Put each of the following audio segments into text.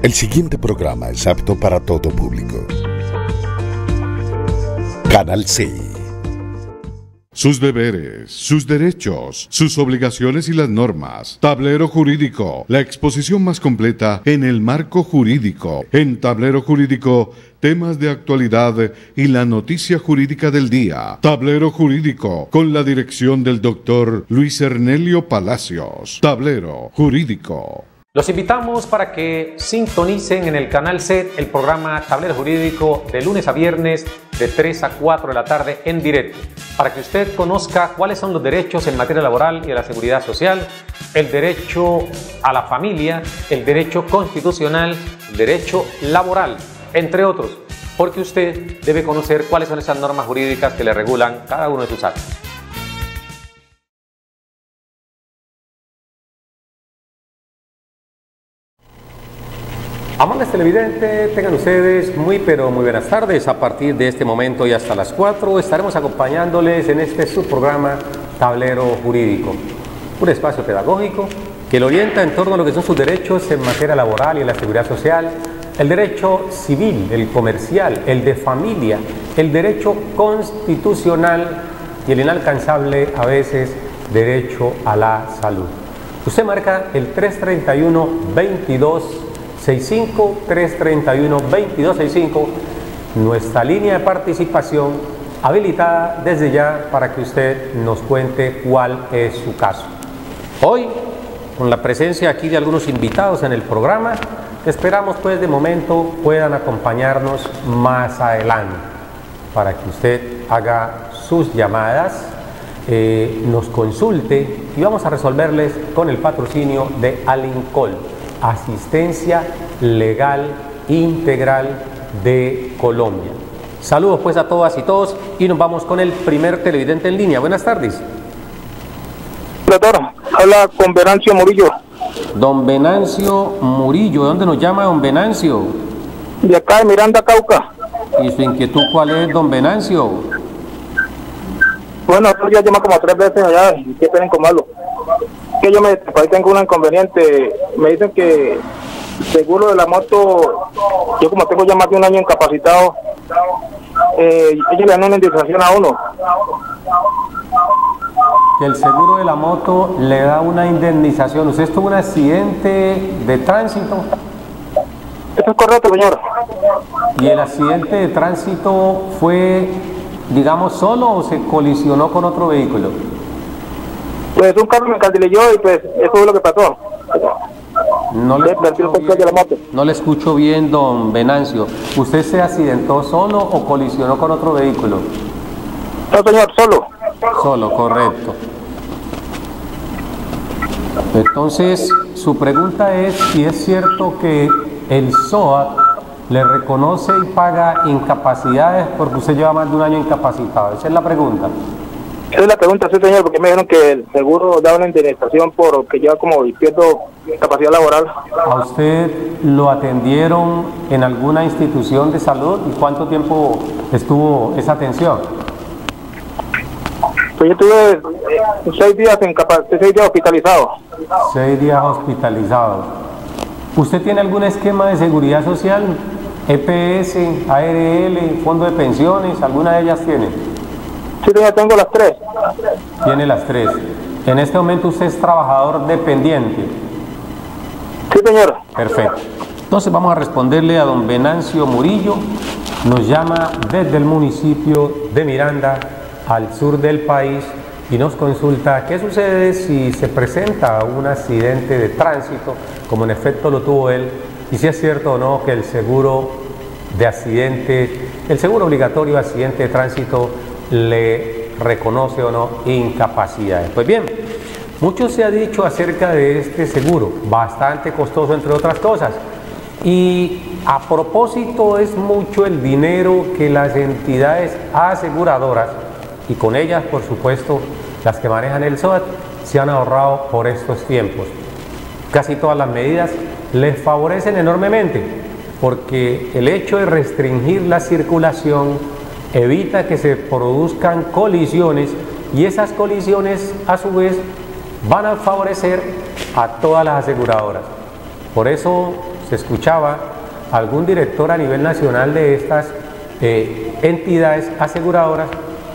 El siguiente programa es apto para todo público. Canal C. Sus deberes, sus derechos, sus obligaciones y las normas. Tablero Jurídico, la exposición más completa en el marco jurídico. En Tablero Jurídico, temas de actualidad y la noticia jurídica del día. Tablero Jurídico, con la dirección del doctor Luis Ernelio Palacios. Tablero Jurídico. Los invitamos para que sintonicen en el canal C el programa Tablero Jurídico de lunes a viernes de 3 a 4 de la tarde en directo, para que usted conozca cuáles son los derechos en materia laboral y de la seguridad social, el derecho a la familia, el derecho constitucional, el derecho laboral, entre otros, porque usted debe conocer cuáles son esas normas jurídicas que le regulan cada uno de sus actos. Amables televidentes, tengan ustedes muy buenas tardes. A partir de este momento y hasta las 4 estaremos acompañándoles en este subprograma Tablero Jurídico, un espacio pedagógico que lo orienta en torno a lo que son sus derechos en materia laboral y en la seguridad social, el derecho civil, el comercial, el de familia, el derecho constitucional y el inalcanzable a veces derecho a la salud. Usted marca el 331-2265, 331-2265, nuestra línea de participación habilitada desde ya para que usted nos cuente cuál es su caso. Hoy, con la presencia aquí de algunos invitados en el programa, esperamos pues de momento puedan acompañarnos más adelante para que usted haga sus llamadas, nos consulte y vamos a resolverles con el patrocinio de Alincol, Asistencia Legal Integral de Colombia. Saludos pues a todas y todos y nos vamos con el primer televidente en línea. Buenas tardes. Doctor, habla con Venancio Murillo. Don Venancio Murillo, ¿de dónde nos llama don Venancio? De acá de Miranda, Cauca. ¿Y su inquietud cuál es, don Venancio? Bueno, yo ya llamo como 3 veces allá y que tienen como algo. Que yo ahí tengo un inconveniente. Me dicen que el seguro de la moto, yo como tengo ya más de un año incapacitado, ellos le dan una indemnización a uno. Que el seguro de la moto le da una indemnización. ¿Usted tuvo un accidente de tránsito? Eso es correcto, señor. ¿Y el accidente de tránsito fue, digamos, solo o se colisionó con otro vehículo? Pues un carro me encandiló y pues eso fue lo que pasó. No le escucho bien, don Venancio. ¿Usted se accidentó solo o colisionó con otro vehículo? No, señor, solo. Solo, correcto. Entonces, su pregunta es si es cierto que el SOAT le reconoce y paga incapacidades porque usted lleva más de un año incapacitado. Esa es la pregunta. Esa es la pregunta, sí, señor, porque me dijeron que el seguro da una indemnización porque lleva como pierdo capacidad laboral. ¿A usted lo atendieron en alguna institución de salud y cuánto tiempo estuvo esa atención? Pues yo estuve 6 días hospitalizado. 6 días hospitalizado. ¿Usted tiene algún esquema de seguridad social? EPS, ARL, fondo de pensiones, ¿alguna de ellas tiene? Sí, ya tengo las 3. Tiene las 3. En este momento usted es trabajador dependiente. Sí, señor. Perfecto. Entonces vamos a responderle a don Venancio Murillo. Nos llama desde el municipio de Miranda, al sur del país, y nos consulta qué sucede si se presenta un accidente de tránsito, como en efecto lo tuvo él, y si es cierto o no que el seguro de accidente, el seguro obligatorio de accidente de tránsito le reconoce o no incapacidades. Pues bien, mucho se ha dicho acerca de este seguro, bastante costoso entre otras cosas, y a propósito es mucho el dinero que las entidades aseguradoras y con ellas por supuesto las que manejan el SOAT se han ahorrado por estos tiempos. Casi todas las medidas les favorecen enormemente porque el hecho de restringir la circulación evita que se produzcan colisiones y esas colisiones a su vez van a favorecer a todas las aseguradoras. Por eso se escuchaba algún director a nivel nacional de estas entidades aseguradoras,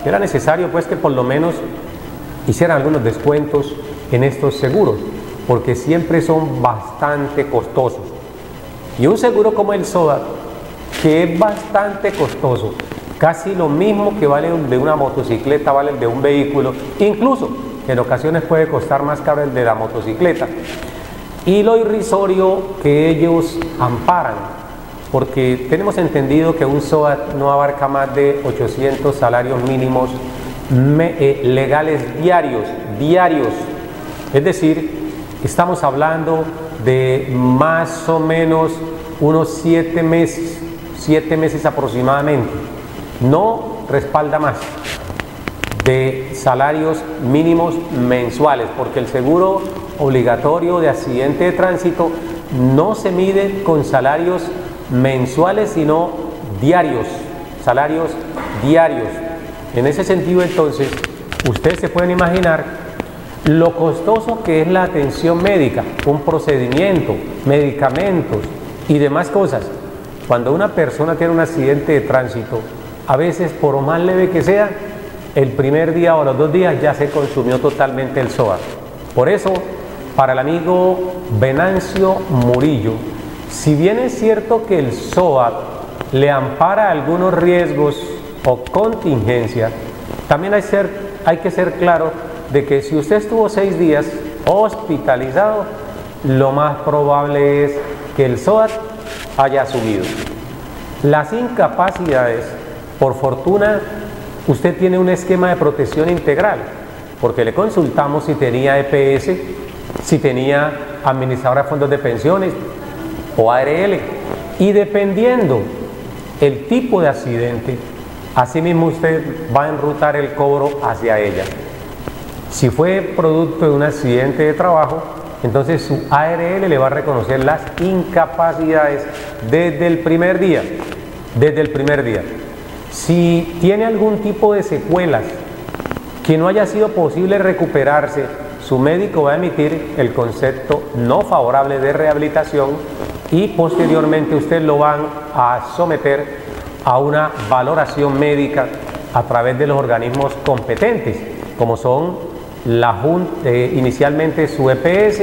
era necesario pues que por lo menos hicieran algunos descuentos en estos seguros, porque siempre son bastante costosos. Y un seguro como el SOAT, que es bastante costoso, casi lo mismo que vale el de una motocicleta, vale el de un vehículo, incluso en ocasiones puede costar más caro el de la motocicleta. Y lo irrisorio que ellos amparan, porque tenemos entendido que un SOAT no abarca más de 800 salarios mínimos legales diarios, es decir, estamos hablando de más o menos unos 7 meses aproximadamente, no respalda más de salarios mínimos mensuales, porque el seguro obligatorio de accidente de tránsito no se mide con salarios mensuales, sino diarios, salarios diarios. En ese sentido, entonces, ustedes se pueden imaginar lo costoso que es la atención médica, un procedimiento, medicamentos y demás cosas. Cuando una persona tiene un accidente de tránsito, a veces por más leve que sea, el primer día o los 2 días ya se consumió totalmente el SOAT. Por eso, para el amigo Venancio Murillo, si bien es cierto que el SOAT le ampara algunos riesgos o contingencias, también hay que ser claro de que si usted estuvo 6 días hospitalizado, lo más probable es que el SOAT haya subido. Las incapacidades, por fortuna, usted tiene un esquema de protección integral, porque le consultamos si tenía EPS, si tenía administradora de fondos de pensiones o ARL, y dependiendo el tipo de accidente, asimismo usted va a enrutar el cobro hacia ella. Si fue producto de un accidente de trabajo, entonces su ARL le va a reconocer las incapacidades desde el primer día. Si tiene algún tipo de secuelas que no haya sido posible recuperarse, su médico va a emitir el concepto no favorable de rehabilitación y posteriormente usted lo van a someter a una valoración médica a través de los organismos competentes, como son la Junta, inicialmente su EPS,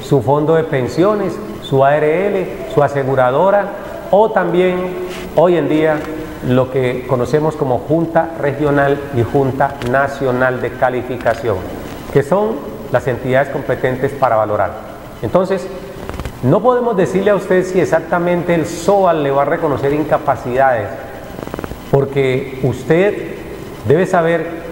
su fondo de pensiones, su ARL, su aseguradora, o también hoy en día lo que conocemos como Junta Regional y Junta Nacional de Calificación, que son las entidades competentes para valorar. Entonces, no podemos decirle a usted si exactamente el SOAT le va a reconocer incapacidades, porque usted debe saber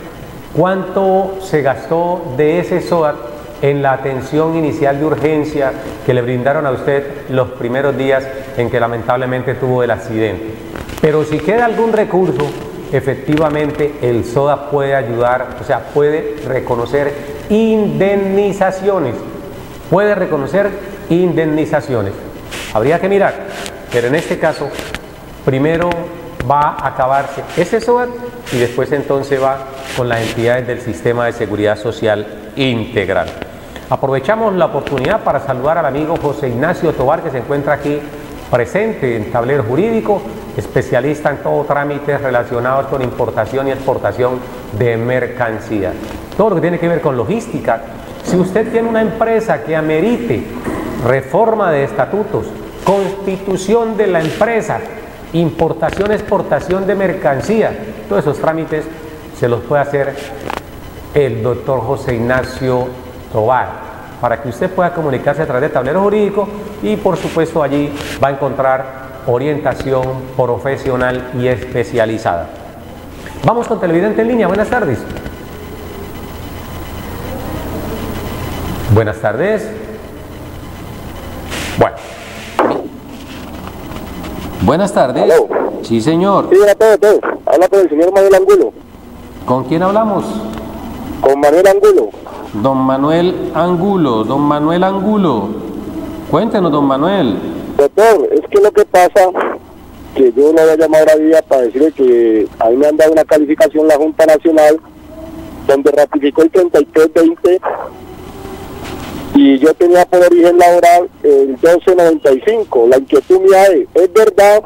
cuánto se gastó de ese SOAT en la atención inicial de urgencia que le brindaron a usted los primeros días en que lamentablemente tuvo el accidente. Pero si queda algún recurso, efectivamente el SOAT puede ayudar, o sea, puede reconocer indemnizaciones. Habría que mirar, pero en este caso, primero va a acabarse ese SOAT y después entonces va con las entidades del sistema de seguridad social integral. Aprovechamos la oportunidad para saludar al amigo José Ignacio Tobar, que se encuentra aquí presente en Tablero Jurídico, especialista en todo trámites relacionados con importación y exportación de mercancías. Todo lo que tiene que ver con logística. Si usted tiene una empresa que amerite reforma de estatutos, constitución de la empresa, importación, exportación de mercancía, todos esos trámites se los puede hacer el doctor José Ignacio Tobar, para que usted pueda comunicarse a través de Tablero Jurídico y por supuesto allí va a encontrar orientación profesional y especializada. Vamos con televidente en línea, buenas tardes. Buenas tardes. Bueno. Buenas tardes. ¿Aló? Sí, señor. Sí, buenas tardes. Habla con el señor Manuel Angulo. ¿Con quién hablamos? Con Manuel Angulo. Don Manuel Angulo. Cuéntenos, don Manuel. Doctor, es que lo que pasa, que yo lo voy a llamar a día para decirle que a mí me han dado una calificación la Junta Nacional, donde ratificó el 3320 y yo tenía por origen laboral el 1295. La inquietud mía es verdad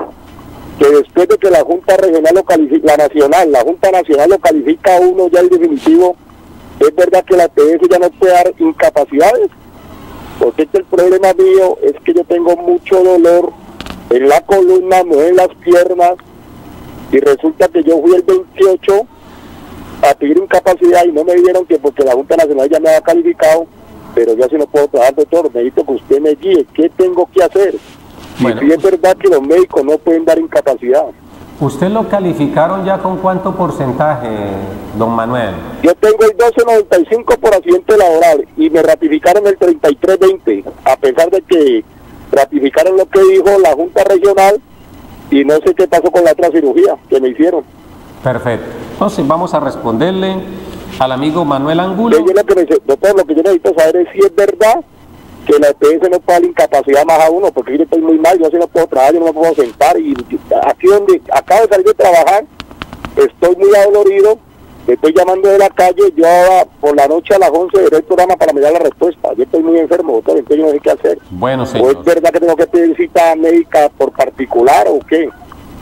que después de que la Junta Regional lo califica, la Junta Nacional lo califica a uno ya en definitivo, es verdad que la EPS ya no puede dar incapacidades, porque el problema mío es que yo tengo mucho dolor en la columna, no en las piernas, y resulta que yo fui el 28 a pedir incapacidad y no me dijeron que porque la Junta Nacional ya me había calificado, pero yo así no puedo trabajar, doctor, necesito que usted me guíe, ¿qué tengo que hacer? Bueno, y si es verdad que los médicos no pueden dar incapacidad. ¿Usted lo calificaron ya con cuánto porcentaje, don Manuel? Yo tengo el 1295 por accidente laboral y me ratificaron el 3320, a pesar de que ratificaron lo que dijo la Junta Regional y no sé qué pasó con la otra cirugía que me hicieron. Perfecto. Entonces vamos a responderle al amigo Manuel Angulo. Doctor, lo que yo necesito saber es si es verdad que la EPS no puede dar incapacidad más a uno, porque yo estoy muy mal, yo así no puedo trabajar, yo no me puedo sentar, y aquí donde acabo de salir de trabajar, estoy muy adolorido, me estoy llamando de la calle, yo por la noche a las 11 veré el programa para mirar la respuesta, yo estoy muy enfermo, doctor, entonces yo no sé qué hacer. Bueno, señor. ¿O es verdad que tengo que pedir cita médica por particular o qué?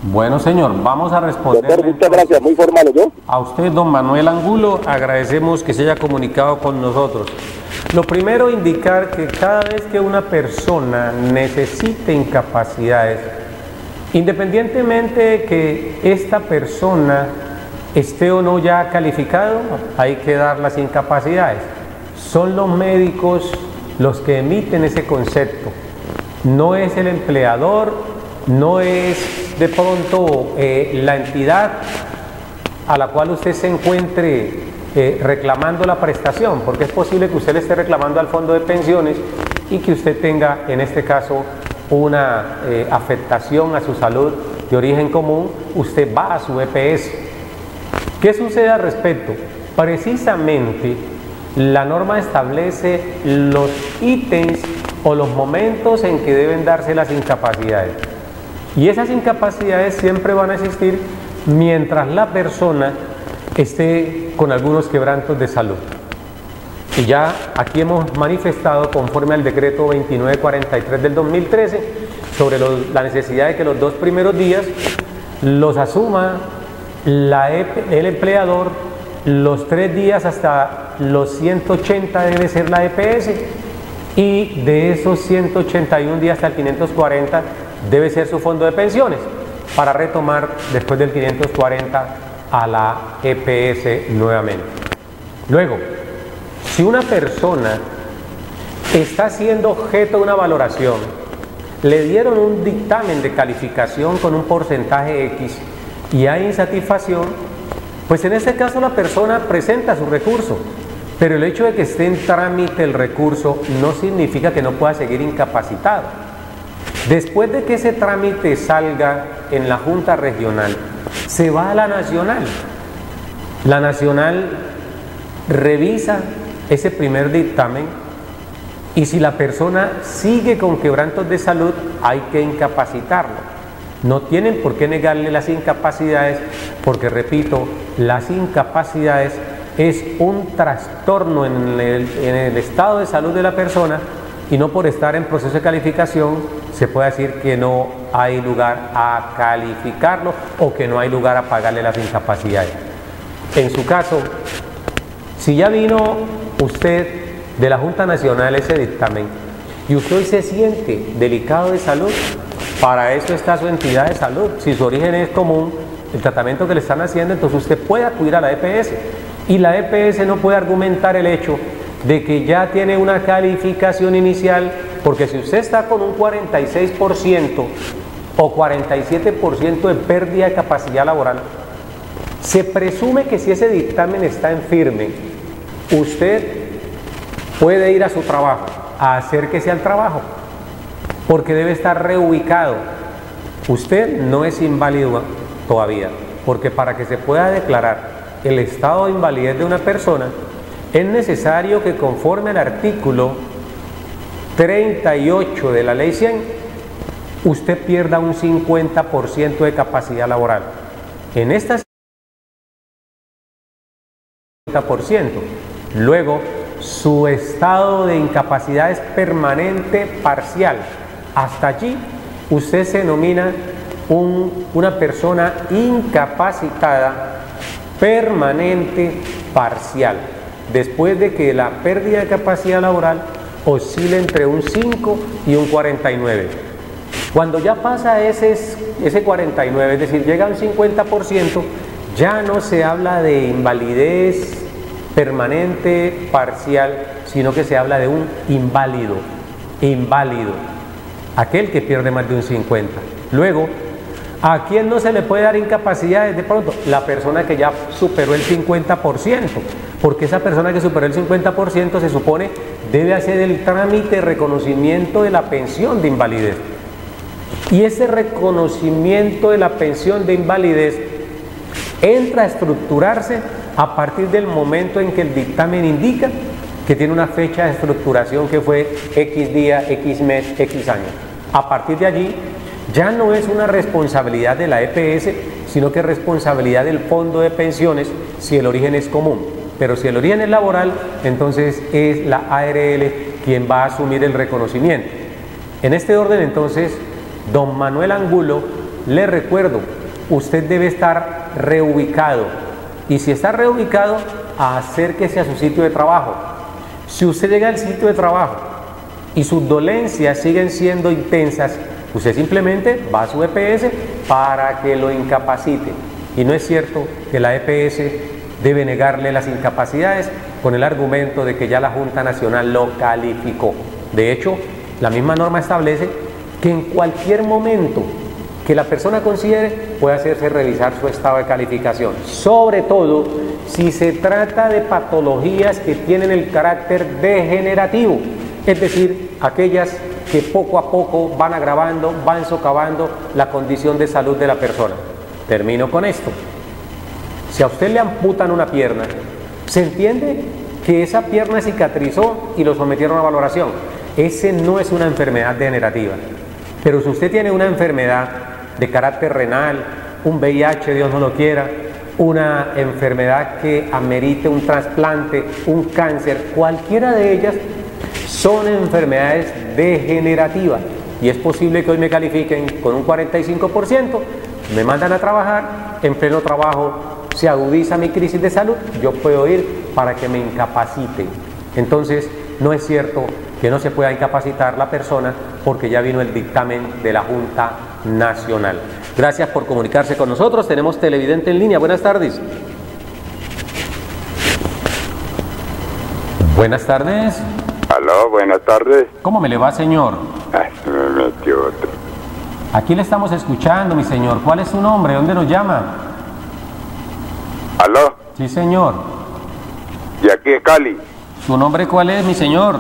Bueno, señor, vamos a responder. Doctor, muchas gracias, muy formal, ¿no? A usted, don Manuel Angulo, agradecemos que se haya comunicado con nosotros. Lo primero, indicar que cada vez que una persona necesite incapacidades, independientemente de que esta persona esté o no ya calificado, hay que dar las incapacidades. Son los médicos los que emiten ese concepto. No es el empleador, no es de pronto la entidad a la cual usted se encuentre reclamando la prestación, porque es posible que usted le esté reclamando al fondo de pensiones y que usted tenga en este caso una afectación a su salud de origen común. Usted va a su EPS. ¿Qué sucede al respecto? Precisamente la norma establece los ítems o los momentos en que deben darse las incapacidades, y esas incapacidades siempre van a existir mientras la persona esté con algunos quebrantos de salud. Y ya aquí hemos manifestado, conforme al decreto 2943 del 2013, sobre la necesidad de que los 2 primeros días los asuma el empleador, los 3 días hasta los 180 debe ser la EPS, y de esos 181 días hasta el 540 debe ser su fondo de pensiones, para retomar después del 540 a la EPS nuevamente. Luego, si una persona está siendo objeto de una valoración, le dieron un dictamen de calificación con un porcentaje X y hay insatisfacción, pues en este caso la persona presenta su recurso, pero el hecho de que esté en trámite el recurso no significa que no pueda seguir incapacitado. Después de que ese trámite salga en la Junta Regional, se va a la Nacional. La Nacional revisa ese primer dictamen y si la persona sigue con quebrantos de salud, hay que incapacitarlo. No tienen por qué negarle las incapacidades, porque repito, las incapacidades es un trastorno en el estado de salud de la persona, y no por estar en proceso de calificación se puede decir que no hay lugar a calificarlo o que no hay lugar a pagarle las incapacidades. En su caso, si ya vino usted de la Junta Nacional ese dictamen y usted hoy se siente delicado de salud, para eso está su entidad de salud. Si su origen es común, el tratamiento que le están haciendo, entonces usted puede acudir a la EPS, y la EPS no puede argumentar el hecho de que ya tiene una calificación inicial, porque si usted está con un 46% o 47% de pérdida de capacidad laboral, se presume que si ese dictamen está en firme, usted puede ir a su trabajo, a acérquese al trabajo, porque debe estar reubicado. Usted no es inválido todavía, porque para que se pueda declarar el estado de invalidez de una persona, es necesario que conforme al artículo 38 de la ley 100, usted pierda un 50% de capacidad laboral. En estas 50%, luego su estado de incapacidad es permanente parcial. Hasta allí usted se denomina una persona incapacitada permanente parcial, después de que la pérdida de capacidad laboral oscila entre un 5 y un 49. Cuando ya pasa ese 49, es decir, llega a un 50%, ya no se habla de invalidez permanente parcial, sino que se habla de un inválido, aquel que pierde más de un 50. Luego, ¿a quién no se le puede dar incapacidades de pronto? La persona que ya superó el 50%, porque esa persona que superó el 50% se supone debe hacer el trámite de reconocimiento de la pensión de invalidez. Y ese reconocimiento de la pensión de invalidez entra a estructurarse a partir del momento en que el dictamen indica que tiene una fecha de estructuración que fue X día, X mes, X año. A partir de allí ya no es una responsabilidad de la EPS, sino que es responsabilidad del fondo de pensiones si el origen es común. Pero si el origen es laboral, entonces es la ARL quien va a asumir el reconocimiento. En este orden, entonces, don Manuel Angulo, le recuerdo, usted debe estar reubicado. Y si está reubicado, acérquese a su sitio de trabajo. Si usted llega al sitio de trabajo y sus dolencias siguen siendo intensas, usted simplemente va a su EPS para que lo incapacite. Y no es cierto que la EPS debe negarle las incapacidades con el argumento de que ya la Junta Nacional lo calificó. De hecho, la misma norma establece que en cualquier momento que la persona considere puede hacerse revisar su estado de calificación, sobre todo si se trata de patologías que tienen el carácter degenerativo, es decir, aquellas que poco a poco van agravando, van socavando la condición de salud de la persona. Termino con esto. Si a usted le amputan una pierna, se entiende que esa pierna cicatrizó y lo sometieron a valoración. Ese no es una enfermedad degenerativa. Pero si usted tiene una enfermedad de carácter renal, un VIH, Dios no lo quiera, una enfermedad que amerite un trasplante, un cáncer, cualquiera de ellas son enfermedades degenerativas. Y es posible que hoy me califiquen con un 45%, me mandan a trabajar, en pleno trabajo se agudiza mi crisis de salud, yo puedo ir para que me incapaciten. Entonces, no es cierto que no se pueda incapacitar la persona porque ya vino el dictamen de la Junta Nacional. Gracias por comunicarse con nosotros. Tenemos televidente en línea. Buenas tardes. Buenas tardes. Aló, buenas tardes. ¿Cómo me le va, señor? Ay, se me metió otro. Aquí le estamos escuchando, mi señor. ¿Cuál es su nombre? ¿Dónde nos llama? ¿Aló? Sí, señor. ¿Y aquí de Cali? ¿Su nombre cuál es, mi señor?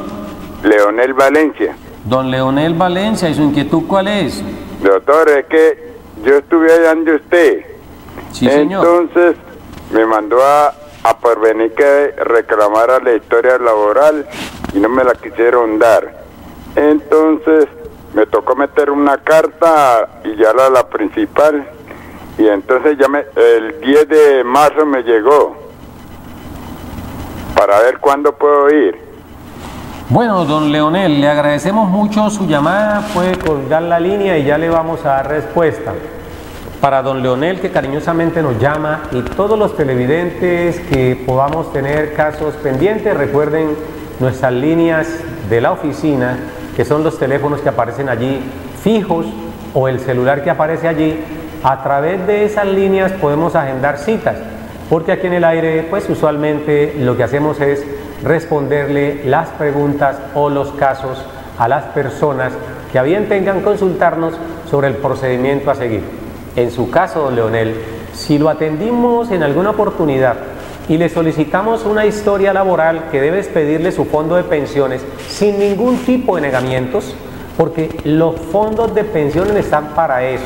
Leonel Valencia. Don Leonel Valencia, ¿y su inquietud cuál es? Doctor, es que yo estuve allá de usted. Sí, señor. Entonces me mandó a Porvenir que reclamara la historia laboral y no me la quisieron dar. Entonces me tocó meter una carta y ya la principal. Y entonces ya el 10 de marzo me llegó para ver cuándo puedo ir. Bueno, don Leonel, le agradecemos mucho su llamada, puede colgar la línea y ya le vamos a dar respuesta. Para don Leonel, que cariñosamente nos llama, y todos los televidentes que podamos tener casos pendientes, recuerden nuestras líneas de la oficina, que son los teléfonos que aparecen allí fijos o el celular que aparece allí. A través de esas líneas podemos agendar citas, porque aquí en el aire, pues usualmente lo que hacemos es responderle las preguntas o los casos a las personas que a bien tengan consultarnos sobre el procedimiento a seguir. En su caso, don Leonel, si lo atendimos en alguna oportunidad y le solicitamos una historia laboral que debe expedirle su fondo de pensiones sin ningún tipo de negamientos, porque los fondos de pensiones están para eso,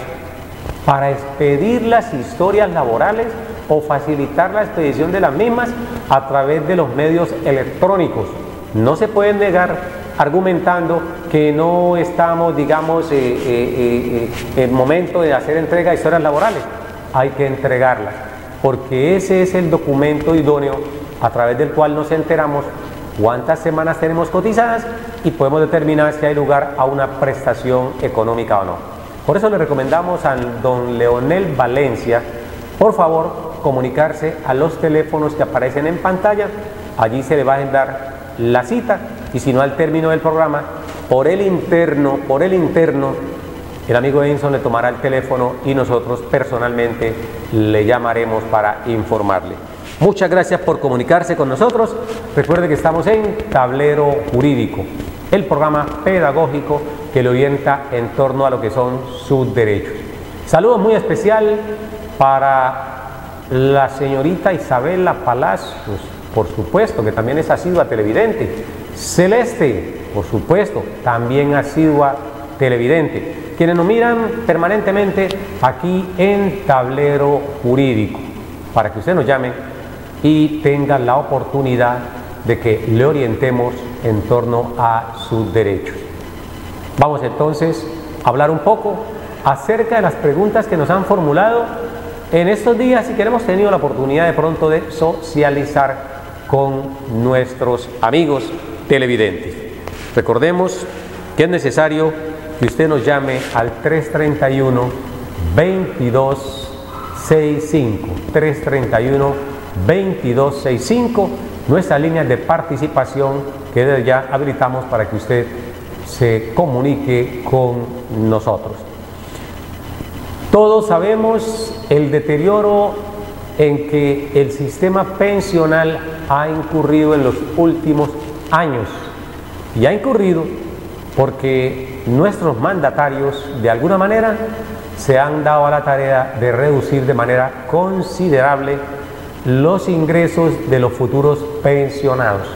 para expedir las historias laborales o facilitar la expedición de las mismas a través de los medios electrónicos. No se pueden negar argumentando que no estamos, digamos, en el momento de hacer entrega de historias laborales. Hay que entregarlas, porque ese es el documento idóneo a través del cual nos enteramos cuántas semanas tenemos cotizadas y podemos determinar si hay lugar a una prestación económica o no. Por eso le recomendamos a don Leonel Valencia, por favor, comunicarse a los teléfonos que aparecen en pantalla. Allí se le va a agendar la cita, y si no, al término del programa, por el interno, el amigo Edinson le tomará el teléfono y nosotros personalmente le llamaremos para informarle. Muchas gracias por comunicarse con nosotros. Recuerde que estamos en Tablero Jurídico, el programa pedagógico que le orienta en torno a lo que son sus derechos. Saludos muy especial para la señorita Isabela Palacios, por supuesto, que también es asidua televidente. Celeste, por supuesto, también asidua televidente, quienes nos miran permanentemente aquí en Tablero Jurídico, para que usted nos llame y tenga la oportunidad de que le orientemos en torno a sus derechos. Vamos entonces a hablar un poco acerca de las preguntas que nos han formulado en estos días y que hemos tenido la oportunidad de pronto de socializar con nuestros amigos televidentes. Recordemos que es necesario que usted nos llame al 331-2265, 331-2265, nuestra línea de participación que desde ya habilitamos para que usted se comunique con nosotros. Todos sabemos el deterioro en que el sistema pensional ha incurrido en los últimos años, y ha incurrido porque nuestros mandatarios de alguna manera se han dado a la tarea de reducir de manera considerable los ingresos de los futuros pensionados,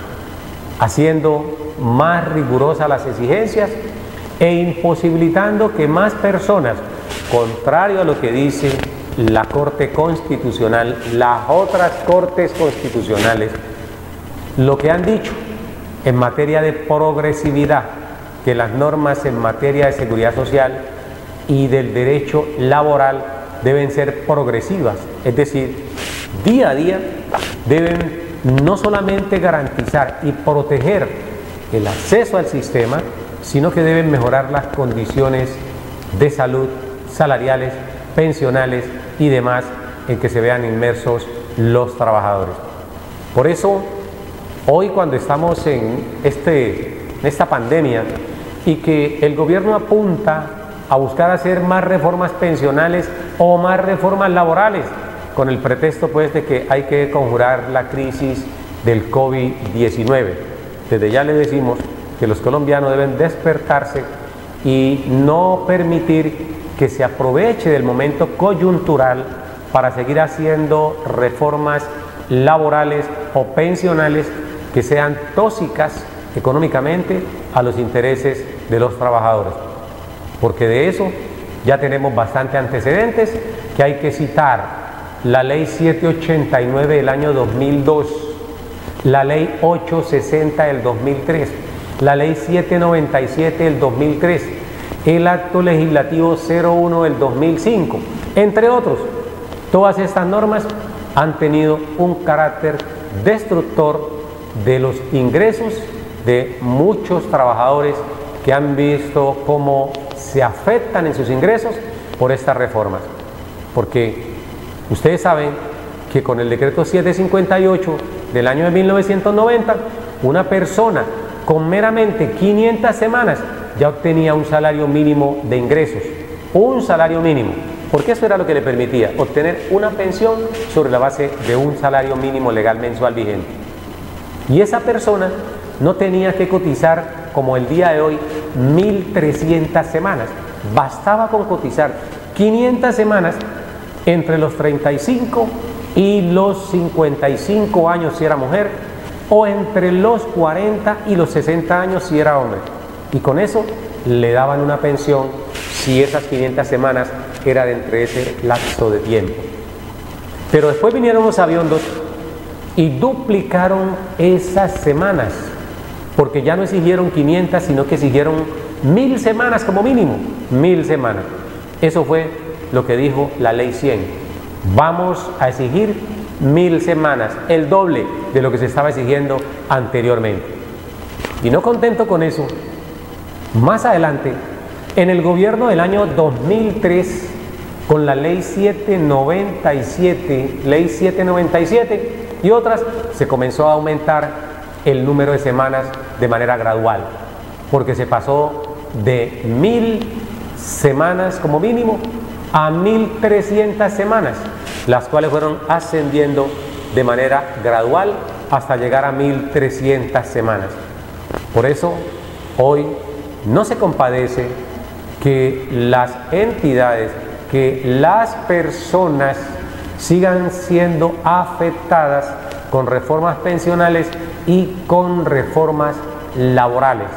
haciendo más rigurosas las exigencias e imposibilitando que más personas, contrario a lo que dice la Corte Constitucional, las otras cortes constitucionales, lo que han dicho en materia de progresividad, que las normas en materia de seguridad social y del derecho laboral deben ser progresivas, es decir, día a día deben no solamente garantizar y proteger el acceso al sistema, sino que deben mejorar las condiciones de salud, salariales, pensionales y demás en que se vean inmersos los trabajadores. Por eso, hoy cuando estamos en esta pandemia y que el gobierno apunta a buscar hacer más reformas pensionales o más reformas laborales, con el pretexto pues de que hay que conjurar la crisis del COVID-19. Desde ya le decimos que los colombianos deben despertarse y no permitir que se aproveche del momento coyuntural para seguir haciendo reformas laborales o pensionales que sean tóxicas económicamente a los intereses de los trabajadores, porque de eso ya tenemos bastantes antecedentes, que hay que citar la ley 789 del año 2002, la ley 860 del 2003, la ley 797 del 2003, el acto legislativo 01 del 2005, entre otros. Todas estas normas han tenido un carácter destructor de los ingresos de muchos trabajadores que han visto cómo se afectan en sus ingresos por estas reformas. Porque ustedes saben que con el decreto 758 del año de 1990, una persona con meramente 500 semanas ya obtenía un salario mínimo de ingresos, un salario mínimo, porque eso era lo que le permitía obtener una pensión sobre la base de un salario mínimo legal mensual vigente. Y esa persona no tenía que cotizar como el día de hoy 1.300 semanas, bastaba con cotizar 500 semanas entre los 35 y los 55 años si era mujer, o entre los 40 y los 60 años si era hombre, y con eso le daban una pensión si esas 500 semanas era de entre ese lapso de tiempo. Pero después vinieron los aviondos y duplicaron esas semanas, porque ya no exigieron 500, sino que exigieron 1000 semanas como mínimo, 1000 semanas. Eso fue lo que dijo la ley 100. Vamos a exigir 1000 semanas, el doble de lo que se estaba exigiendo anteriormente. Y no contento con eso, más adelante, en el gobierno del año 2003, con la ley 797 y otras, se comenzó a aumentar el número de semanas de manera gradual, porque se pasó de 1000 semanas como mínimo a 1300 semanas, las cuales fueron ascendiendo de manera gradual hasta llegar a 1300 semanas. Por eso, hoy no se compadece que las entidades, que las personas sigan siendo afectadas con reformas pensionales y con reformas laborales.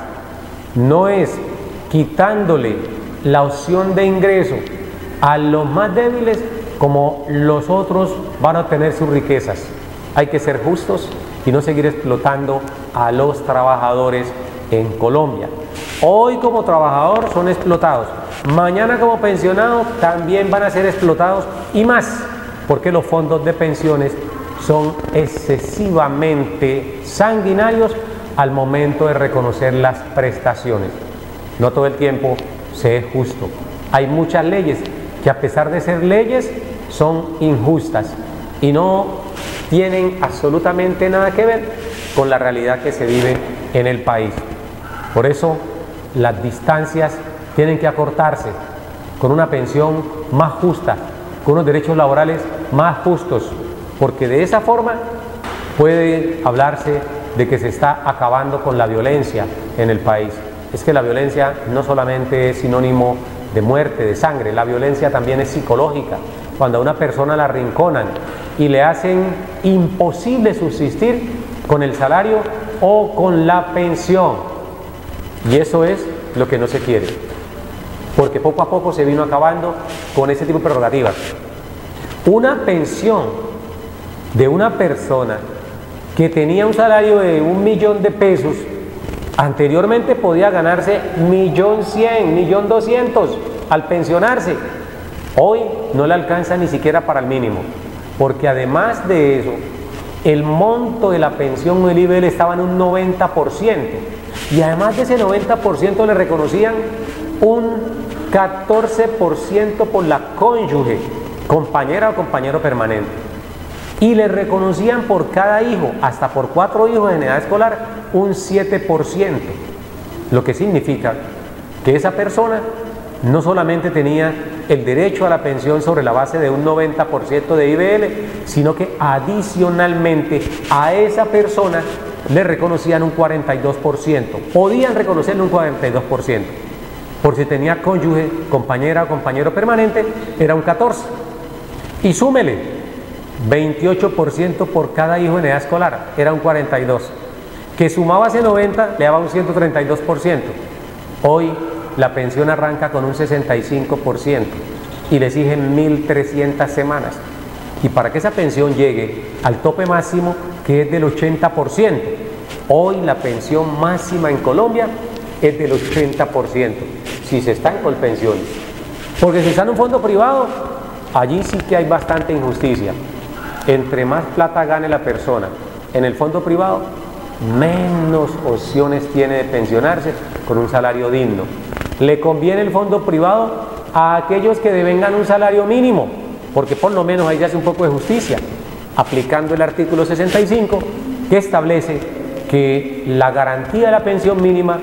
No es quitándole la opción de ingreso a los más débiles como los otros van a obtener sus riquezas. Hay que ser justos y no seguir explotando a los trabajadores en Colombia. Hoy como trabajador son explotados, mañana como pensionados también van a ser explotados y más, porque los fondos de pensiones son excesivamente sanguinarios al momento de reconocer las prestaciones. No todo el tiempo se es justo. Hay muchas leyes que, a pesar de ser leyes, son injustas y no tienen absolutamente nada que ver con la realidad que se vive en el país. Por eso las distancias tienen que acortarse con una pensión más justa, con unos derechos laborales más justos, porque de esa forma puede hablarse de que se está acabando con la violencia en el país. Es que la violencia no solamente es sinónimo de muerte, de sangre, la violencia también es psicológica. Cuando a una persona la arrinconan y le hacen imposible subsistir con el salario o con la pensión. Y eso es lo que no se quiere, porque poco a poco se vino acabando con ese tipo de prerrogativas. Una pensión de una persona que tenía un salario de 1.000.000 de pesos, anteriormente podía ganarse 1.100.000, 1.200.000 al pensionarse. Hoy no le alcanza ni siquiera para el mínimo, porque además de eso, el monto de la pensión del IBL estaba en un 90%, y además de ese 90% le reconocían un 14% por la cónyuge, compañera o compañero permanente, y le reconocían por cada hijo, hasta por 4 hijos en edad escolar, un 7%, lo que significa que esa persona no solamente tenía el derecho a la pensión sobre la base de un 90% de IBL, sino que adicionalmente a esa persona le reconocían un 42%, podían reconocerle un 42%, por si tenía cónyuge, compañera o compañero permanente, era un 14%, y súmele 28% por cada hijo en edad escolar, era un 42%, que sumaba ese 90, le daba un 132%. Hoy la pensión arranca con un 65% y le exigen 1.300 semanas. Y para que esa pensión llegue al tope máximo, que es del 80%, hoy la pensión máxima en Colombia es del 80%, si se está en Colpensiones. Porque si está en un fondo privado, allí sí que hay bastante injusticia. Entre más plata gane la persona en el fondo privado, menos opciones tiene de pensionarse con un salario digno. Le conviene el fondo privado a aquellos que devengan un salario mínimo, porque por lo menos ahí se hace un poco de justicia, aplicando el artículo 65, que establece que la garantía de la pensión mínima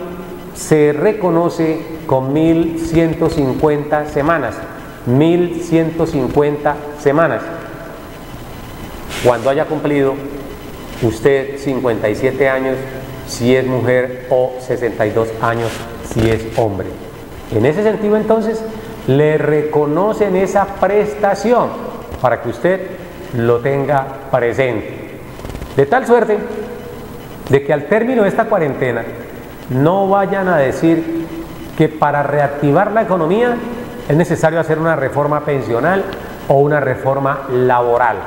se reconoce con 1.150 semanas. 1.150 semanas. Cuando haya cumplido usted 57 años si es mujer o 62 años si es hombre. En ese sentido, entonces, le reconocen esa prestación para que usted lo tenga presente. De tal suerte de que al término de esta cuarentena no vayan a decir que para reactivar la economía es necesario hacer una reforma pensional o una reforma laboral,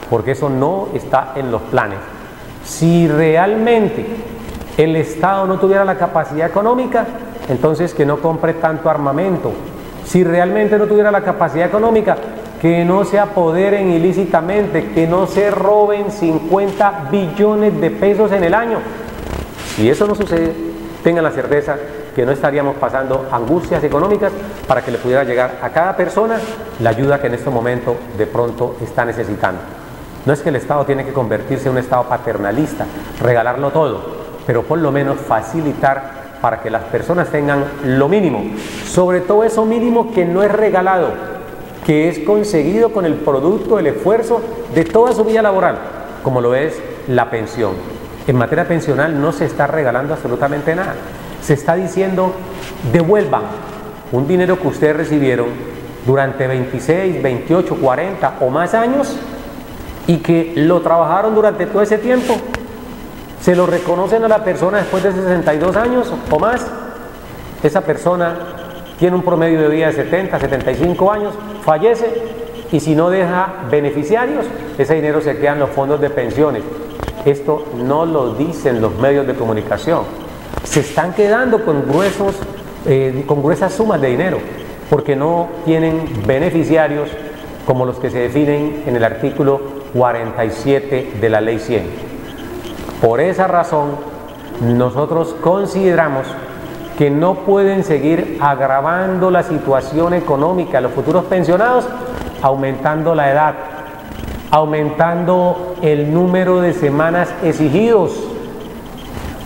porque eso no está en los planes. Si realmente el Estado no tuviera la capacidad económica, entonces que no compre tanto armamento. Si realmente no tuviera la capacidad económica, que no se apoderen ilícitamente, que no se roben 50 billones de pesos en el año. Si eso no sucede, tengan la certeza que no estaríamos pasando angustias económicas para que le pudiera llegar a cada persona la ayuda que en este momento de pronto está necesitando. No es que el Estado tiene que convertirse en un Estado paternalista, regalarlo todo, pero por lo menos facilitar para que las personas tengan lo mínimo, sobre todo eso mínimo que no es regalado, que es conseguido con el producto, el esfuerzo de toda su vida laboral, como lo es la pensión. En materia pensional no se está regalando absolutamente nada. Se está diciendo, devuelvan un dinero que ustedes recibieron durante 26, 28, 40 o más años y que lo trabajaron durante todo ese tiempo. Se lo reconocen a la persona después de 62 años o más. Esa persona tiene un promedio de vida de 70, 75 años, fallece y si no deja beneficiarios, ese dinero se queda en los fondos de pensiones. Esto no lo dicen los medios de comunicación. Se están quedando con gruesas sumas de dinero porque no tienen beneficiarios como los que se definen en el artículo 47 de la Ley 100. Por esa razón, nosotros consideramos que no pueden seguir agravando la situación económica de los futuros pensionados, aumentando la edad, aumentando el número de semanas exigidos,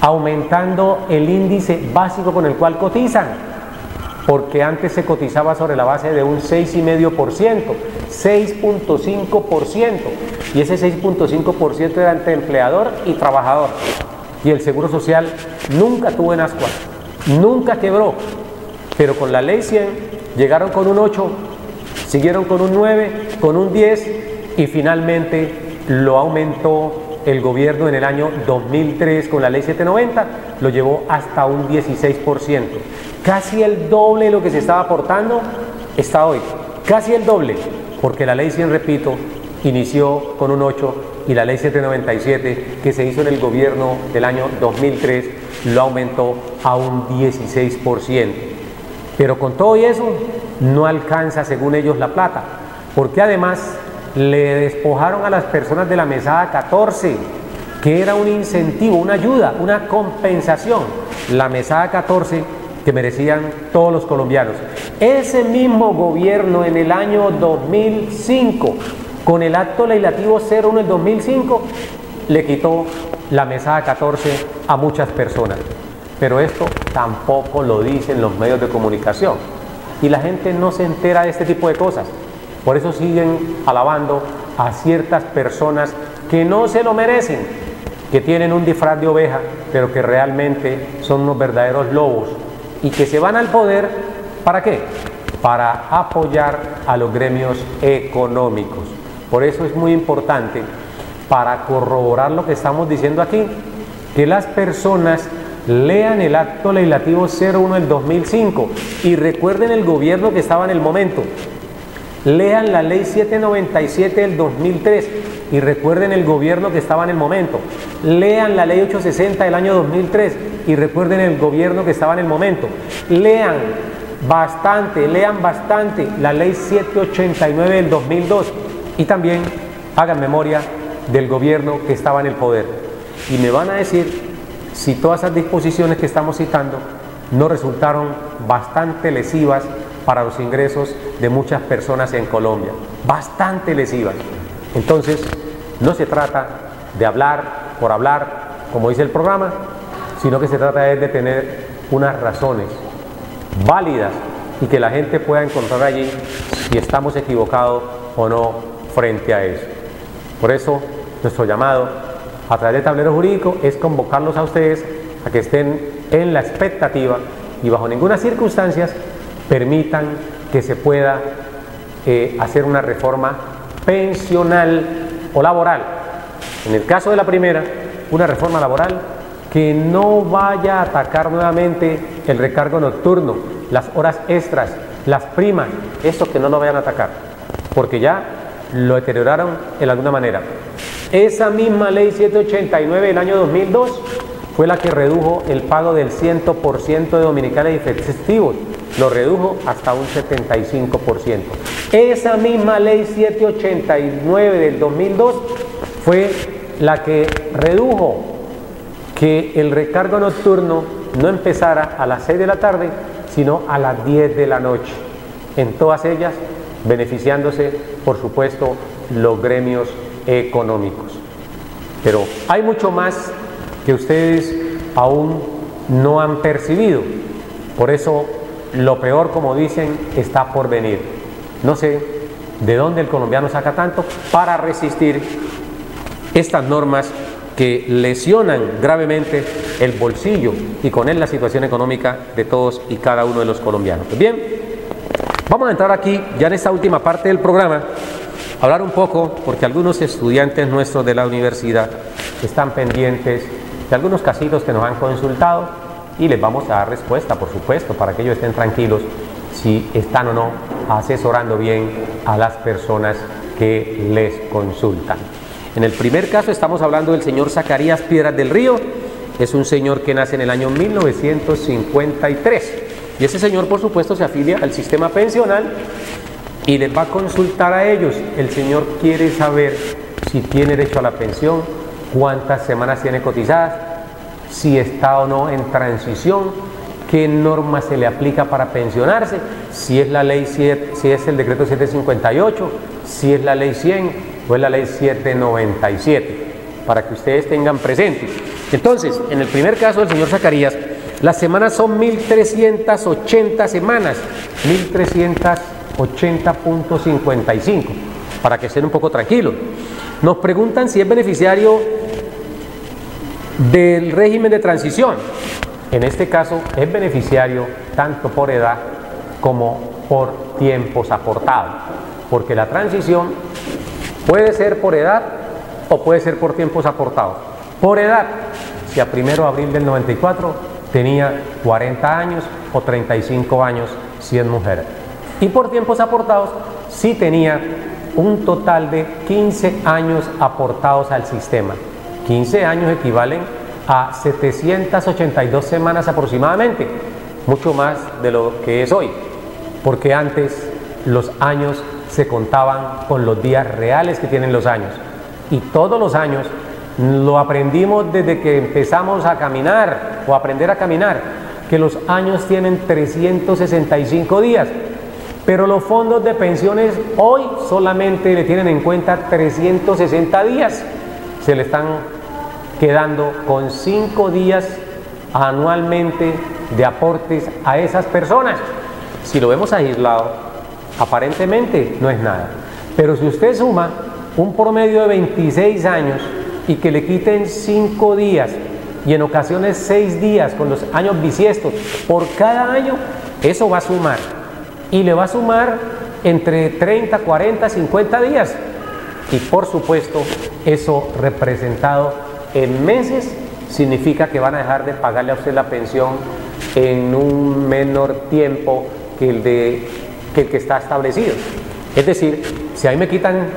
aumentando el índice básico con el cual cotizan, porque antes se cotizaba sobre la base de un 6,5%, 6.5%, y ese 6.5% era entre empleador y trabajador, y el Seguro Social nunca tuvo en ascuas, nunca quebró, pero con la Ley 100 llegaron con un 8, siguieron con un 9, con un 10, y finalmente lo aumentó el gobierno en el año 2003 con la Ley 790, lo llevó hasta un 16%. Casi el doble de lo que se estaba aportando está hoy, casi el doble, porque la Ley 100, repito, inició con un 8 y la Ley 797 que se hizo en el gobierno del año 2003 lo aumentó a un 16%. Pero con todo y eso no alcanza según ellos la plata, porque además le despojaron a las personas de la mesada 14, que era un incentivo, una ayuda, una compensación, la mesada 14 que merecían todos los colombianos. Ese mismo gobierno en el año 2005, con el acto legislativo 01 del 2005, le quitó la mesada 14 a muchas personas. Pero esto tampoco lo dicen los medios de comunicación y la gente no se entera de este tipo de cosas. Por eso siguen alabando a ciertas personas que no se lo merecen, que tienen un disfraz de oveja, pero que realmente son unos verdaderos lobos y que se van al poder, ¿para qué? Para apoyar a los gremios económicos. Por eso es muy importante, para corroborar lo que estamos diciendo aquí, que las personas lean el acto legislativo 01 del 2005 y recuerden el gobierno que estaba en el momento. Lean la Ley 797 del 2003 y recuerden el gobierno que estaba en el momento. Lean la Ley 860 del año 2003 y recuerden el gobierno que estaba en el momento. Lean bastante la Ley 789 del 2002 y también hagan memoria del gobierno que estaba en el poder. Y me van a decir si todas esas disposiciones que estamos citando no resultaron bastante lesivas para los ingresos de muchas personas en Colombia, bastante lesivas. Entonces, no se trata de hablar por hablar, como dice el programa, sino que se trata de tener unas razones válidas y que la gente pueda encontrar allí si estamos equivocados o no frente a eso. Por eso, nuestro llamado a través de Tablero Jurídico es convocarlos a ustedes a que estén en la expectativa y bajo ninguna circunstancia permitan que se pueda hacer una reforma pensional o laboral. En el caso de la primera, una reforma laboral que no vaya a atacar nuevamente el recargo nocturno, las horas extras, las primas, eso que no lo vayan a atacar, porque ya lo deterioraron en alguna manera. Esa misma Ley 789 del año 2002 fue la que redujo el pago del 100% de dominicales y festivos, lo redujo hasta un 75%. Esa misma ley 789 del 2002 fue la que redujo que el recargo nocturno no empezara a las 6 de la tarde, sino a las 10 de la noche. En todas ellas, beneficiándose, por supuesto, los gremios económicos. Pero hay mucho más que ustedes aún no han percibido. Por eso, lo peor, como dicen, está por venir. No sé de dónde el colombiano saca tanto para resistir estas normas que lesionan gravemente el bolsillo y con él la situación económica de todos y cada uno de los colombianos. Pues bien, vamos a entrar aquí ya en esta última parte del programa, a hablar un poco, porque algunos estudiantes nuestros de la universidad están pendientes de algunos casitos que nos han consultado y les vamos a dar respuesta, por supuesto, para que ellos estén tranquilos si están o no asesorando bien a las personas que les consultan. En el primer caso estamos hablando del señor Zacarías Piedras del Río. Es un señor que nace en el año 1953 y ese señor, por supuesto, se afilia al sistema pensional y les va a consultar a ellos. El señor quiere saber si tiene derecho a la pensión, cuántas semanas tiene cotizadas, si está o no en transición, qué norma se le aplica para pensionarse, si es la ley 7, si es el decreto 758, si es la ley 100 o es la ley 797, para que ustedes tengan presente. Entonces, en el primer caso del señor Zacarías, las semanas son 1380 semanas, 1380.55, para que estén un poco tranquilos. Nos preguntan si es beneficiario del régimen de transición. En este caso es beneficiario tanto por edad como por tiempos aportados, porque la transición puede ser por edad o puede ser por tiempos aportados. Por edad, si a 1 de abril del 94 tenía 40 años o 35 años si es mujer. Y por tiempos aportados, si tenía un total de 15 años aportados al sistema. 15 años equivalen a 782 semanas aproximadamente, mucho más de lo que es hoy, porque antes los años se contaban con los días reales que tienen los años, y todos los años lo aprendimos desde que empezamos a caminar o aprender a caminar, que los años tienen 365 días, pero los fondos de pensiones hoy solamente le tienen en cuenta 360 días, se le están quedando con 5 días anualmente de aportes a esas personas. Si lo vemos aislado, aparentemente no es nada, pero si usted suma un promedio de 26 años y que le quiten 5 días y en ocasiones 6 días con los años bisiestos por cada año, eso va a sumar y le va a sumar entre 30, 40, 50 días, y por supuesto eso representado en meses significa que van a dejar de pagarle a usted la pensión en un menor tiempo que el que está establecido. Es decir, si ahí me quitan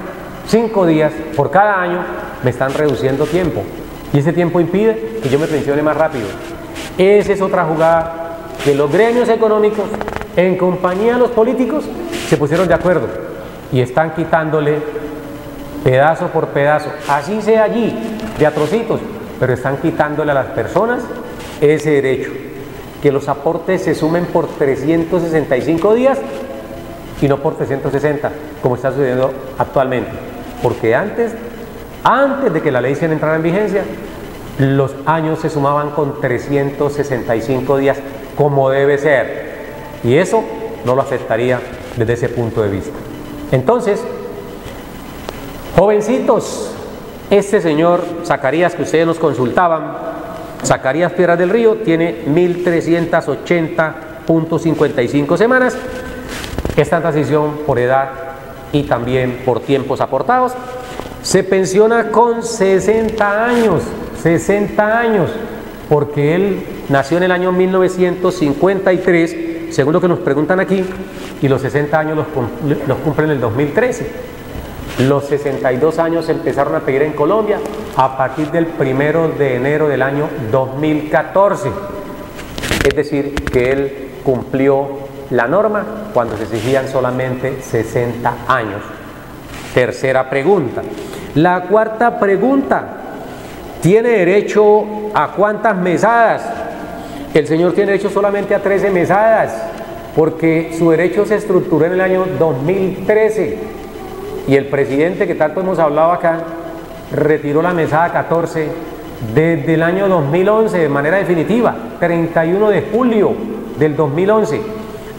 5 días por cada año, me están reduciendo tiempo y ese tiempo impide que yo me pensione más rápido. Esa es otra jugada que los gremios económicos en compañía de los políticos se pusieron de acuerdo y están quitándole pedazo por pedazo, así sea allí, de a trocitos, pero están quitándole a las personas ese derecho, que los aportes se sumen por 365 días y no por 360, como está sucediendo actualmente, porque antes de que la ley 100 entrara en vigencia, los años se sumaban con 365 días, como debe ser, y eso no lo aceptaría desde ese punto de vista. Entonces, jovencitos, este señor Zacarías que ustedes nos consultaban, Zacarías Piedras del Río, tiene 1380.55 semanas. Esta en transición por edad y también por tiempos aportados. Se pensiona con 60 años, porque él nació en el año 1953, según lo que nos preguntan aquí, y los 60 años los cumple en el 2013. Los 62 años empezaron a pedir en Colombia a partir del 1 de enero del año 2014. Es decir, que él cumplió la norma cuando se exigían solamente 60 años. Tercera pregunta. La cuarta pregunta, ¿tiene derecho a cuántas mesadas? El señor tiene derecho solamente a 13 mesadas, porque su derecho se estructuró en el año 2013 y el presidente, que tanto hemos hablado acá, retiró la mesada 14 desde el año 2011 de manera definitiva, 31 de julio del 2011,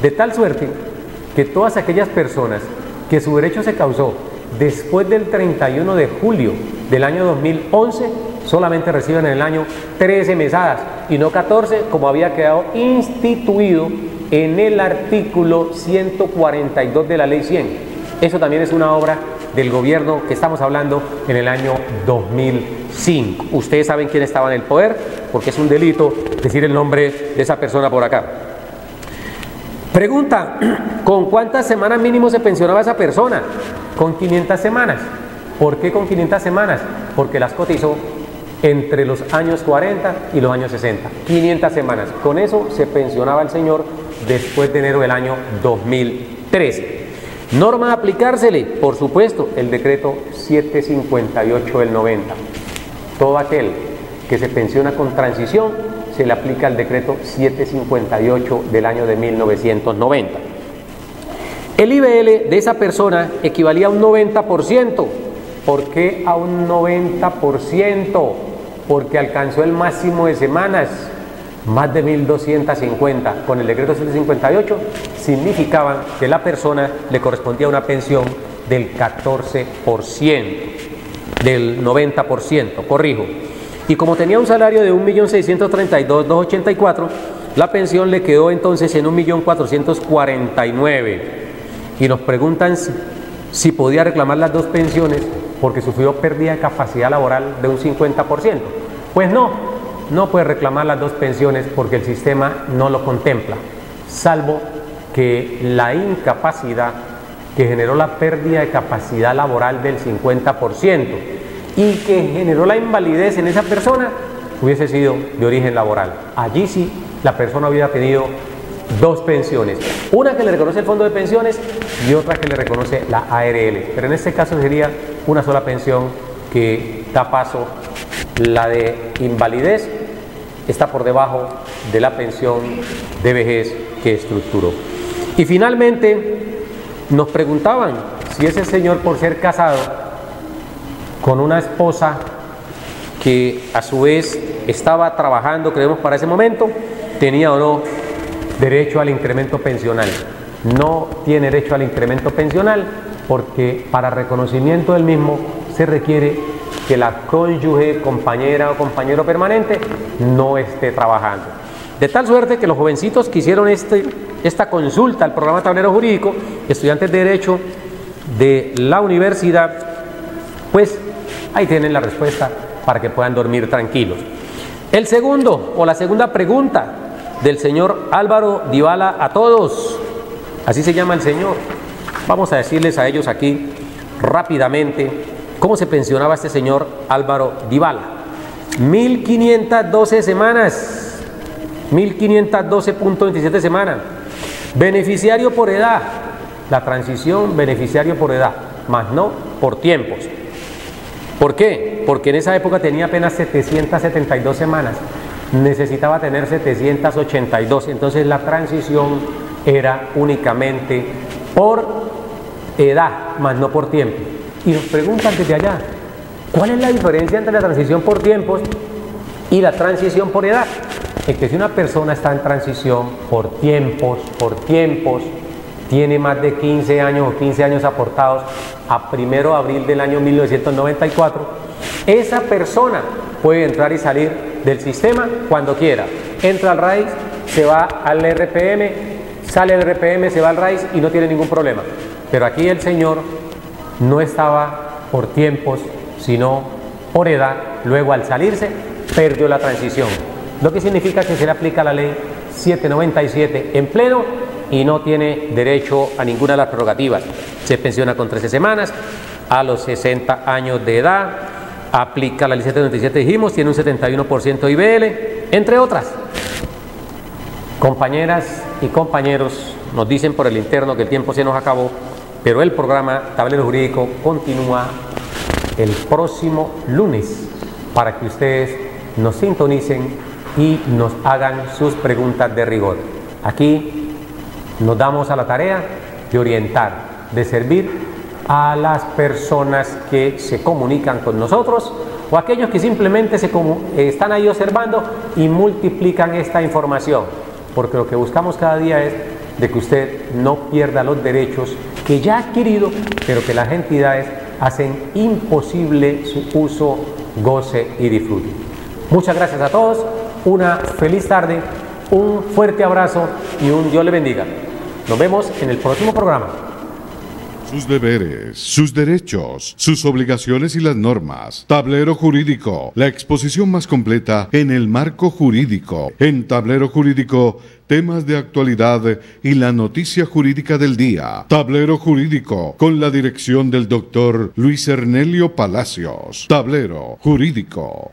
de tal suerte que todas aquellas personas que su derecho se causó después del 31 de julio del año 2011 solamente reciben en el año 13 mesadas y no 14 como había quedado instituido en el artículo 142 de la ley 100. Eso también es una obra del gobierno que estamos hablando en el año 2005. Ustedes saben quién estaba en el poder, porque es un delito decir el nombre de esa persona por acá. Pregunta, ¿con cuántas semanas mínimo se pensionaba esa persona? Con 500 semanas. ¿Por qué con 500 semanas? Porque las cotizó entre los años 40 y los años 60. 500 semanas. Con eso se pensionaba el señor después de enero del año 2013. Norma a aplicársele, por supuesto, el decreto 758 del 90. Todo aquel que se pensiona con transición se le aplica el decreto 758 del año de 1990. El IBL de esa persona equivalía a un 90%. ¿Por qué a un 90%? Porque alcanzó el máximo de semanas, más de 1250. Con el decreto 758 significaba que la persona le correspondía una pensión del 14%, del 90%, corrijo. Y como tenía un salario de 1.632.284, la pensión le quedó entonces en 1.449.000. Y nos preguntan si podía reclamar las dos pensiones porque sufrió pérdida de capacidad laboral de un 50%. Pues no puede reclamar las dos pensiones porque el sistema no lo contempla, salvo que la incapacidad que generó la pérdida de capacidad laboral del 50% y que generó la invalidez en esa persona hubiese sido de origen laboral. Allí sí la persona hubiera tenido dos pensiones, una que le reconoce el fondo de pensiones y otra que le reconoce la ARL, pero en este caso sería una sola pensión que da paso. La de invalidez está por debajo de la pensión de vejez que estructuró. Y finalmente nos preguntaban si ese señor, por ser casado con una esposa que a su vez estaba trabajando, creemos para ese momento, tenía o no derecho al incremento pensional. No tiene derecho al incremento pensional porque para reconocimiento del mismo se requiere que la cónyuge, compañera o compañero permanente no esté trabajando. De tal suerte que los jovencitos que hicieron esta consulta al programa Tablero Jurídico, estudiantes de Derecho de la universidad, pues ahí tienen la respuesta para que puedan dormir tranquilos. El segundo o la segunda pregunta del señor Álvaro Dybala a todos, así se llama el señor. Vamos a decirles a ellos aquí rápidamente cómo se pensionaba este señor Álvaro Dybala. 1.512 semanas, 1.512.27 semanas. Beneficiario por edad, la transición beneficiario por edad, más no por tiempos. ¿Por qué? Porque en esa época tenía apenas 772 semanas, necesitaba tener 782, entonces la transición era únicamente por edad, más no por tiempo. Y nos preguntan desde allá, ¿cuál es la diferencia entre la transición por tiempos y la transición por edad? Es que si una persona está en transición por tiempos, tiene más de 15 años o 15 años aportados a 1 de abril del año 1994, esa persona puede entrar y salir del sistema cuando quiera. Entra al RAIS, se va al RPM, sale del RPM, se va al RAIS y no tiene ningún problema. Pero aquí el señor no estaba por tiempos, sino por edad. Luego al salirse, perdió la transición. Lo que significa que se le aplica la ley 797 en pleno y no tiene derecho a ninguna de las prerrogativas. Se pensiona con 13 semanas, a los 60 años de edad, aplica la ley 797, dijimos, tiene un 71% IBL, entre otras. Compañeras y compañeros nos dicen por el interno que el tiempo se nos acabó, pero el programa Tablero Jurídico continúa el próximo lunes para que ustedes nos sintonicen y nos hagan sus preguntas de rigor. Aquí nos damos a la tarea de orientar, de servir a las personas que se comunican con nosotros o aquellos que simplemente están ahí observando y multiplican esta información, porque lo que buscamos cada día es de que usted no pierda los derechos que ya ha adquirido, pero que las entidades hacen imposible su uso, goce y disfrute. Muchas gracias a todos, una feliz tarde, un fuerte abrazo y un Dios le bendiga. Nos vemos en el próximo programa. Sus deberes, sus derechos, sus obligaciones y las normas. Tablero Jurídico, la exposición más completa en el marco jurídico. En Tablero Jurídico, temas de actualidad y la noticia jurídica del día. Tablero Jurídico, con la dirección del doctor Luis Ernelio Palacios. Tablero Jurídico.